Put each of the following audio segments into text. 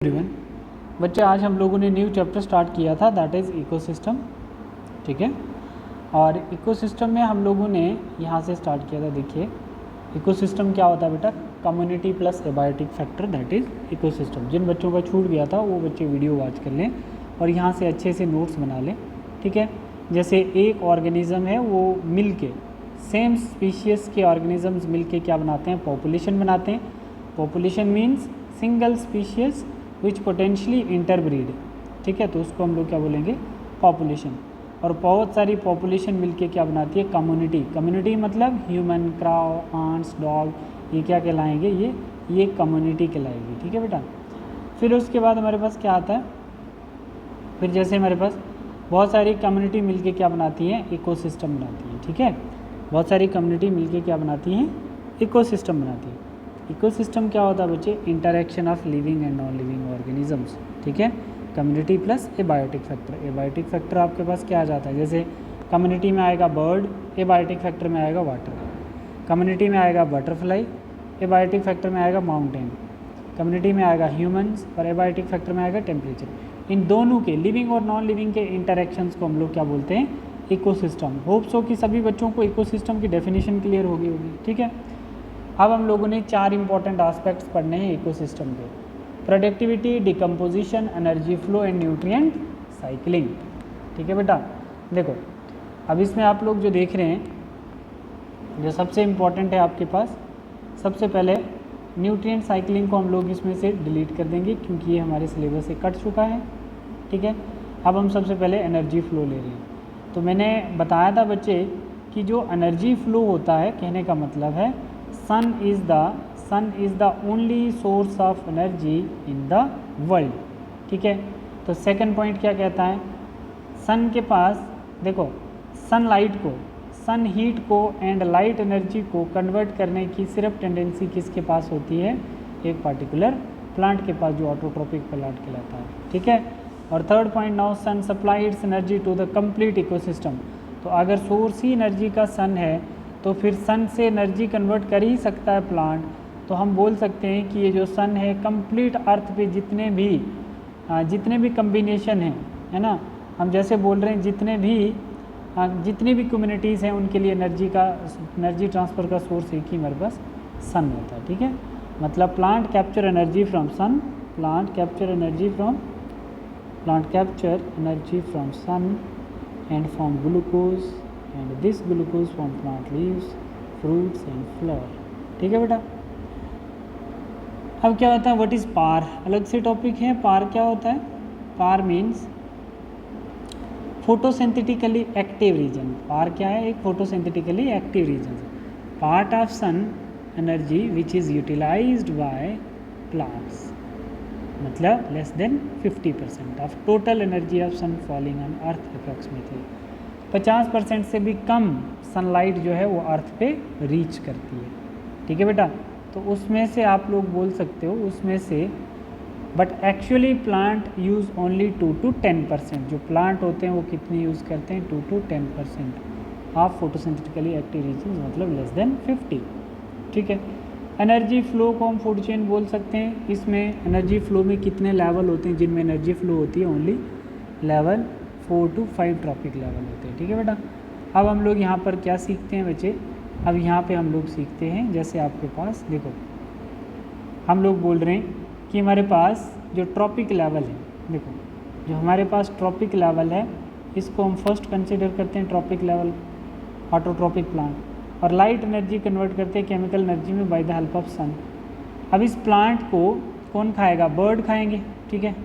Everyone, बच्चे आज हम लोगों ने न्यू चैप्टर स्टार्ट किया था, दैट इज़ इकोसिस्टम। ठीक है, और इकोसिस्टम में हम लोगों ने यहाँ से स्टार्ट किया था। देखिए इकोसिस्टम क्या होता है बेटा, community plus abiotic factor, that is ecosystem. जिन बच्चों का छूट गया था वो बच्चे वीडियो वॉच कर लें और यहाँ से अच्छे से नोट्स बना लें। ठीक है, जैसे एक ऑर्गेनिज़म है वो मिल के, सेम स्पीशीज़ के ऑर्गेनिजम्स मिल के क्या बनाते हैं, पॉपुलेशन बनाते हैं। पॉपुलेशन मीन्स सिंगल स्पीशीज़ विच पोटेंशली इंटरब्रीड। ठीक है, तो उसको हम लोग क्या बोलेंगे, पॉपुलेशन। और बहुत सारी पॉपुलेशन मिलके क्या बनाती है, कम्युनिटी। कम्युनिटी मतलब ह्यूमन, क्राउ, आंट्स, डॉग, ये क्या कहलाएंगे, ये कम्युनिटी कहलाएगी। ठीक है बेटा, फिर उसके बाद हमारे पास क्या आता है, फिर जैसे हमारे पास बहुत सारी कम्युनिटी मिलके क्या बनाती हैं, इकोसिस्टम बनाती हैं। ठीक है, बहुत सारी कम्युनिटी मिलके क्या बनाती हैं, इकोसिस्टम बनाती हैं। इकोसिस्टम क्या होता है बच्चे, interaction of living and non living organisms. ठीक है, community plus abiotic factor. Abiotic factor आपके पास क्या आ जाता है, जैसे कम्युनिटी में आएगा बर्ड, एबायोटिक फैक्टर में आएगा वाटर। कम्युनिटी में आएगा बटरफ्लाई, एबायोटिक फैक्टर में आएगा माउंटेन। कम्युनिटी में आएगा ह्यूमंस और एबायोटिक फैक्टर में आएगा टेम्परेचर। इन दोनों के, लिविंग और नॉन लिविंग के इंटरेक्शंस को हम लोग क्या बोलते हैं, इकोसिस्टम। होप्स हो कि सभी बच्चों को इकोसिस्टम की डेफिनेशन क्लियर होगी। ठीक है, अब हम लोगों ने 4 इंपॉर्टेंट एस्पेक्ट्स पढ़ने हैं इकोसिस्टम के, productivity, decomposition, energy flow and nutrient cycling. ठीक है बेटा, देखो अब इसमें आप लोग जो देख रहे हैं, जो सबसे इम्पॉर्टेंट है आपके पास, सबसे पहले न्यूट्रिएंट साइकिलिंग को हम लोग इसमें से डिलीट कर देंगे क्योंकि ये हमारे सिलेबस से कट चुका है। ठीक है, अब हम सबसे पहले एनर्जी फ्लो ले रहे हैं। तो मैंने बताया था बच्चे कि जो एनर्जी फ्लो होता है, कहने का मतलब है sun is the only source of energy in the world. ठीक है, तो सेकंड पॉइंट क्या कहता है, सन के पास देखो, सनलाइट को, सन हीट को एंड लाइट एनर्जी को कन्वर्ट करने की सिर्फ टेंडेंसी किसके पास होती है, एक पार्टिकुलर प्लांट के पास, जो ऑटोट्रोपिक प्लांट कहलाता है। ठीक है, और third point, now sun supply its energy to the complete ecosystem. तो अगर सोर्स ही एनर्जी का सन है तो फिर सन से एनर्जी कन्वर्ट कर ही सकता है प्लांट। तो हम बोल सकते हैं कि ये जो सन है, कंप्लीट अर्थ पे जितने भी कम्बिनेशन हैं, है ना, हम जैसे बोल रहे हैं जितनी भी कम्युनिटीज़ हैं उनके लिए एनर्जी ट्रांसफ़र का सोर्स एक ही हमारे पास सन होता है। ठीक है, मतलब plant capture energy from sun, plant capture energy from sun and from glucose, and this glucose from plant leaves, fruits and flower. ठीक है बेटा, अब क्या होता है, व्हाट इज़ पार, अलग से टॉपिक है। पार क्या होता है, PAR means photosynthetically active region. PAR क्या है, एक photosynthetically active region, part of sun energy which is utilised by plants, मतलब less than 50% of total energy of sun falling on earth approximately. 50% से भी कम सनलाइट जो है वो अर्थ पे रीच करती है। ठीक है बेटा, तो उसमें से आप लोग बोल सकते हो, उसमें से, but actually plant use only 2 to 10%। जो प्लांट होते हैं वो कितनी यूज़ करते हैं, 2 to 10% of photosynthetically active reason, मतलब लेस देन 50। ठीक है, एनर्जी फ्लो को हम फूड चेन बोल सकते हैं। इसमें एनर्जी फ्लो में कितने लेवल होते हैं, जिनमें एनर्जी फ्लो होती है only level 4 to 5 trophic level होते हैं। ठीक है बेटा, अब हम लोग यहाँ पर क्या सीखते हैं बच्चे, अब यहाँ पे हम लोग सीखते हैं, जैसे आपके पास देखो, हम लोग बोल रहे हैं कि हमारे पास जो ट्रॉपिक लेवल है, देखो जो हमारे पास ट्रॉपिक लेवल है, इसको हम फर्स्ट कंसिडर करते हैं ट्रॉपिक लेवल, ऑटोट्रॉपिक प्लांट, और लाइट एनर्जी कन्वर्ट करते हैं केमिकल एनर्जी में बाय द हेल्प ऑफ सन। अब इस प्लांट को कौन खाएगा, बर्ड खाएंगे। ठीक है,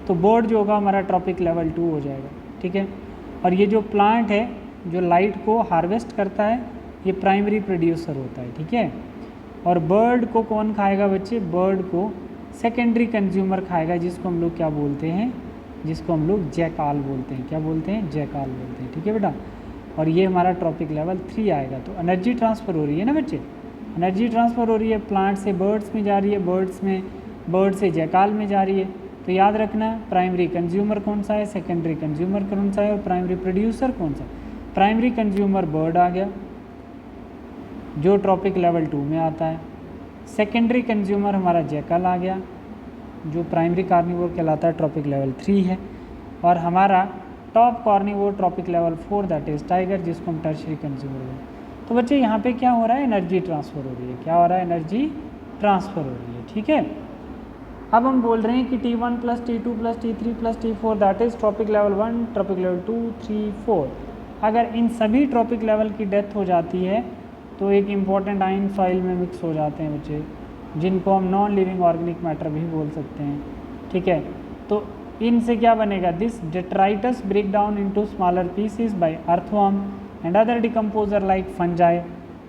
तो बर्ड जो होगा हमारा ट्रॉपिक लेवल 2 हो जाएगा। ठीक है, और ये जो प्लांट है जो लाइट को हार्वेस्ट करता है, ये प्राइमरी प्रोड्यूसर होता है। ठीक है, और बर्ड को कौन खाएगा बच्चे, बर्ड को सेकेंडरी कंज्यूमर खाएगा, जिसको हम लोग क्या बोलते हैं, जिसको हम लोग जैकाल बोलते हैं। क्या बोलते हैं, जैकाल बोलते हैं। ठीक है बेटा, और ये हमारा ट्रॉपिक लेवल 3 आएगा। तो एनर्जी ट्रांसफ़र हो रही है ना बच्चे, एनर्जी ट्रांसफ़र हो रही है, प्लांट से बर्ड्स में जा रही है, बर्ड से जैकाल में जा रही है। तो याद रखना, प्राइमरी कंज्यूमर कौन सा है, सेकेंडरी कंज्यूमर कौन सा है, और प्राइमरी प्रोड्यूसर कौन सा है। प्राइमरी कंज्यूमर बर्ड आ गया जो ट्रॉपिक लेवल 2 में आता है, सेकेंडरी कंज्यूमर हमारा जैकल आ गया, जो प्राइमरी कार्निवोर कहलाता है ट्रॉपिक लेवल 3 है, और हमारा top carnivore trophic level 4 that is tiger, जिसको हम टर्शियरी कंज्यूमर बोलते हैं। तो बच्चे यहाँ पे क्या हो रहा है, एनर्जी ट्रांसफ़र हो रही है। क्या हो रहा है, एनर्जी ट्रांसफ़र हो रही है, ठीक है। अब हम बोल रहे हैं कि T1 plus T2 plus T3 plus T4 that is trophic level 1, trophic level 2, 3, 4। अगर इन सभी ट्रॉपिक लेवल की डेथ हो जाती है तो एक इम्पॉर्टेंट आयन सॉइल में मिक्स हो जाते हैं बच्चे, जिनको हम नॉन लिविंग ऑर्गेनिक मैटर भी बोल सकते हैं, ठीक है। तो इनसे क्या बनेगा, this detritus break down into smaller pieces by earthworm and other decomposer like fungi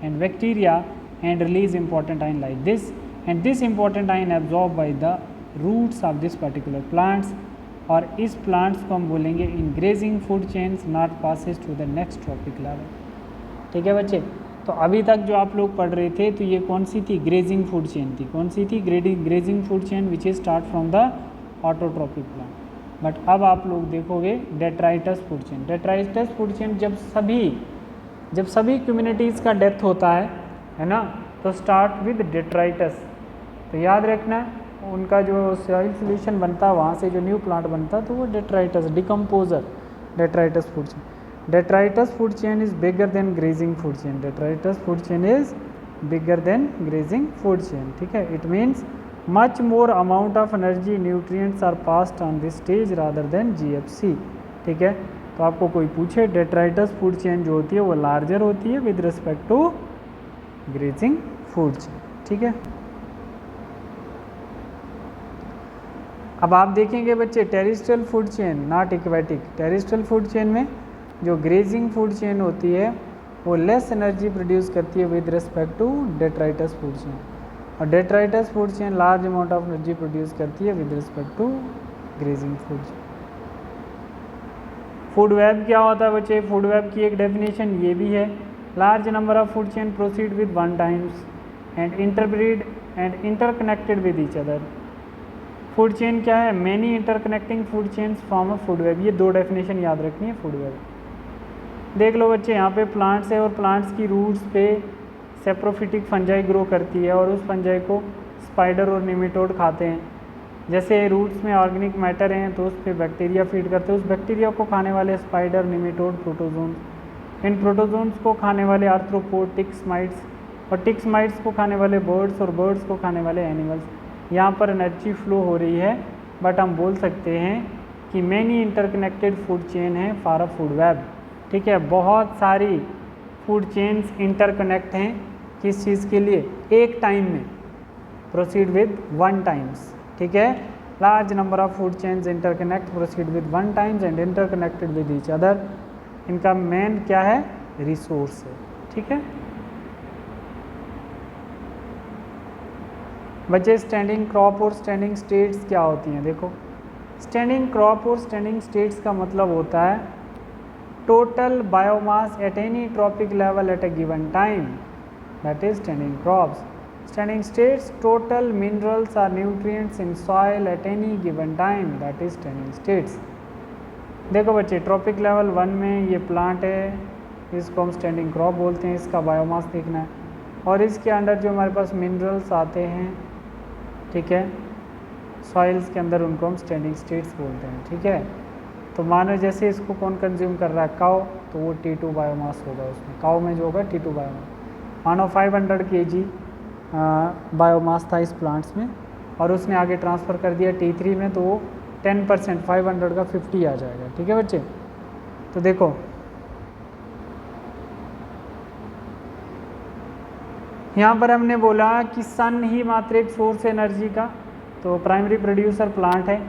and bacteria and release important ion like this, and this important ion absorb by the roots of this particular plants, और इस plants को हम बोलेंगे in grazing food chains not passes to the next trophic level, ठीक है बच्चे। तो अभी तक जो आप लोग पढ़ रहे थे तो ये कौन सी थी, ग्रेजिंग फूड चेन थी। कौन सी थी, grazing food chain which is start from the autotrophic plant. But अब आप लोग देखोगे detritus food chain. Detritus food chain जब सभी कम्युनिटीज़ का डेथ होता है ना, तो स्टार्ट विद डेट्राइटस। तो याद रखना उनका जो सॉइल सोल्यूशन बनता है वहाँ से जो न्यू प्लांट बनता है तो वो detritus, decomposer, detritus food chain. Detritus food chain is bigger than grazing food chain. Detritus food chain is bigger than grazing food chain, ठीक है। It means much more amount of energy nutrients are passed on this stage rather than GFC, ठीक है। तो आपको कोई पूछे Detritus food chain जो होती है वो larger होती है with respect to grazing food chain, ठीक है। अब आप देखेंगे बच्चे terrestrial food chain not aquatic. Terrestrial food chain में जो ग्रेजिंग फूड चेन होती है वो लेस एनर्जी प्रोड्यूस करती है with respect to detritus food chain, और detritus food chain large amount of energy produce करती है with respect to grazing food chain. Food web क्या होता है बच्चे, फूड वेब की एक डेफिनेशन ये भी है, large number of food chain proceed with one times and interbreed and interconnected with each other. Food chain क्या है, many interconnecting food chains form of food web. ये दो डेफिनेशन याद रखनी है फूड वेब। देख लो बच्चे, यहाँ पे प्लांट्स है और प्लांट्स की रूट्स पे सेप्रोफिटिक फंजाई ग्रो करती है और उस फंजाई को स्पाइडर और निमेटोड खाते हैं। जैसे रूट्स में ऑर्गेनिक मैटर हैं तो उस पर बैक्टीरिया फीड करते हैं, उस बैक्टीरिया को खाने वाले स्पाइडर, निमेटोड, प्रोटोजोन्स। इन प्रोटोजोन्स को खाने वाले आर्थ्रोपोड, टिक्स माइट्स, और टिक्स माइट्स को खाने वाले बर्ड्स, और बर्ड्स को खाने वाले एनिमल्स। यहाँ पर एनर्जी फ्लो हो रही है, बट हम बोल सकते हैं कि मैनी इंटरकनेक्टेड फूड चेन है फॉर अ फूड वेब, ठीक है। बहुत सारी फूड चेन्स इंटरकनेक्ट हैं किस चीज़ के लिए, एक टाइम में, प्रोसीड विद वन टाइम्स, ठीक है। Large number of food chains interconnect, proceed with one times and interconnected with each other. इनका मेन क्या है, रिसोर्स है, ठीक है। बच्चे स्टैंडिंग क्रॉप और स्टैंडिंग स्टेट्स क्या होती हैं, देखो। स्टैंडिंग क्रॉप और स्टैंडिंग स्टेट्स का मतलब होता है total biomass at any trophic level at a given time, that is standing crops. Standing states total minerals और nutrients in soil at any given time, that is standing states. देखो बच्चे, trophic level 1 में ये plant है, इसको हम standing crop बोलते हैं, इसका बायोमास देखना है, और इसके अंदर जो हमारे पास मिनरल्स आते हैं, ठीक है, सॉइल्स के अंदर, उनको हम स्टैंडिंग स्टेट्स बोलते हैं, ठीक है। तो मानो जैसे इसको कौन कंज्यूम कर रहा है, काऊ, तो वो T2 बायोमास होगा उसमें, काऊ में जो होगा T2 बायोमास। मानो 500 kg बायोमास था इस प्लांट्स में, और उसने आगे ट्रांसफ़र कर दिया T3 में, तो वो 10%, 500 का 50 आ जाएगा, ठीक है बच्चे। तो देखो यहाँ पर हमने बोला कि सन ही मात्र एक सोर्स है एनर्जी का, तो प्राइमरी प्रोड्यूसर प्लांट है।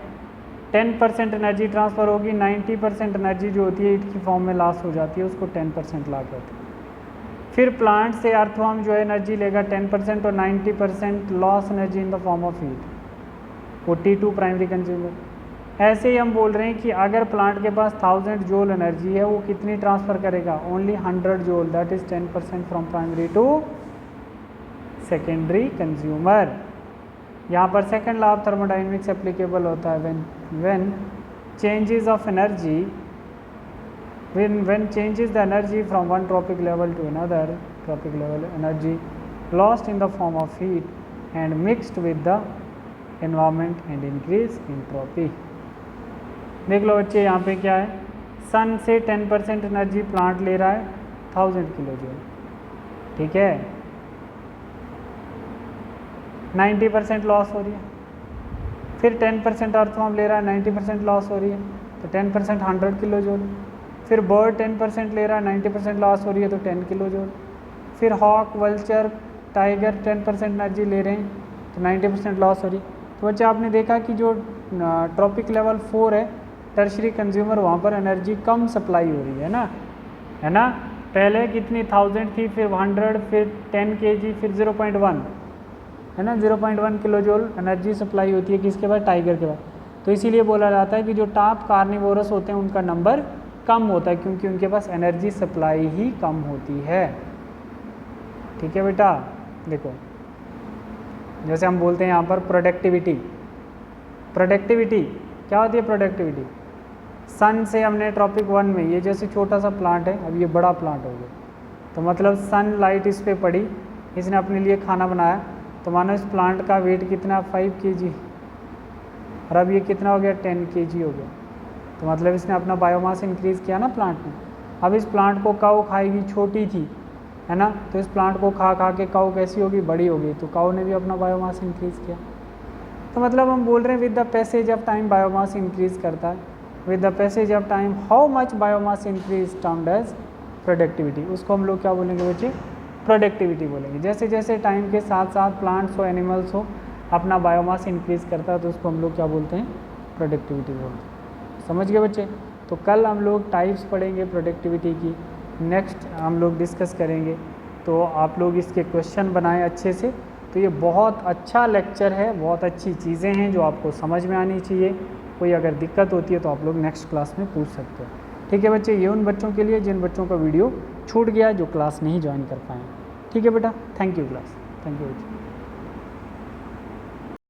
10% एनर्जी ट्रांसफ़र होगी, 90% एनर्जी जो होती है ईट की फॉर्म में लॉस हो जाती है, उसको 10% ला कहते हैं। फिर प्लांट से अर्थवर्म जो है एनर्जी लेगा 10% और 90% loss energy in the form of heat, वो T2 प्राइमरी कंज्यूमर। ऐसे ही हम बोल रहे हैं कि अगर प्लांट के पास 1000 जूल एनर्जी है, वो कितनी ट्रांसफ़र करेगा, only 100 joule, that is 10% from primary to secondary consumer. यहाँ पर second law of thermodynamics applicable होता है when changes of energy, when changes the energy from one tropic level to another tropic level, energy lost in the form of heat and mixed with the environment and increase entropy. देख लो बच्चे यहाँ पे क्या है, सन से 10% energy plant ले रहा है 1000 किलो जूल, ठीक है, 90% लॉस हो रही है। फिर 10% अर्थवॉर्म ले रहा है 90% लॉस हो रही है, तो 10% 100 किलो जूल। फिर बर्ड 10% ले रहा है 90% लॉस हो रही है, तो 10 किलो जूल। फिर हॉक, वल्चर, टाइगर 10% एनर्जी ले रहे हैं, तो 90% लॉस हो रही है। तो बच्चे आपने देखा कि जो ट्रॉपिक लेवल 4 है, टर्शरी कंज्यूमर, वहाँ पर एनर्जी कम सप्लाई हो रही है ना, पहले कितनी 1000 थी, फिर 100, फिर 10 kg, फिर 0.1 है ना, 0.1 किलो जूल एनर्जी सप्लाई होती है किसके बाद, टाइगर के बाद। तो इसीलिए बोला जाता है कि जो टॉप कार्निवोरस होते हैं उनका नंबर कम होता है, क्योंकि उनके पास एनर्जी सप्लाई ही कम होती है। ठीक है बेटा, देखो जैसे हम बोलते हैं यहाँ पर प्रोडक्टिविटी क्या होती है प्रोडक्टिविटी। सन से हमने ट्रॉपिक 1 में, ये जैसे छोटा सा प्लांट है, अब ये बड़ा प्लांट हो गया, तो मतलब सन लाइट इस पर पड़ी, इसने अपने लिए खाना बनाया, तो मानो इस प्लांट का वेट कितना 5 kg, और अब ये कितना हो गया 10 kg हो गया। तो मतलब इसने अपना बायोमास इंक्रीज़ किया ना प्लांट ने। अब इस प्लांट को काऊ खाएगी, छोटी थी है ना, तो इस प्लांट को खा खा के काऊ कैसी होगी, बड़ी होगी, तो काऊ ने भी अपना बायोमास इंक्रीज़ किया। तो मतलब हम बोल रहे हैं with the passage of time biomass increase करता है। With the passage of time how much biomass increase termed as productivity, उसको हम लोग क्या बोलेंगे बच्चे, प्रोडक्टिविटी बोलेंगे। जैसे जैसे टाइम के साथ साथ प्लांट्स हो, एनिमल्स हो, अपना बायोमास इंक्रीज़ करता है, तो उसको हम लोग क्या बोलते हैं, प्रोडक्टिविटी बोलते हैं। समझ गए बच्चे। तो कल हम लोग टाइप्स पढ़ेंगे प्रोडक्टिविटी की, नेक्स्ट हम लोग डिस्कस करेंगे। तो आप लोग इसके क्वेश्चन बनाएं अच्छे से। तो ये बहुत अच्छा लेक्चर है, बहुत अच्छी चीज़ें हैं जो आपको समझ में आनी चाहिए। कोई अगर दिक्कत होती है तो आप लोग नेक्स्ट क्लास में पूछ सकते हो। ठीक है बच्चे, ये उन बच्चों के लिए जिन बच्चों का वीडियो छूट गया, जो क्लास नहीं ज्वाइन कर पाए। ठीक है बेटा, thank you class, thank you बच्चे।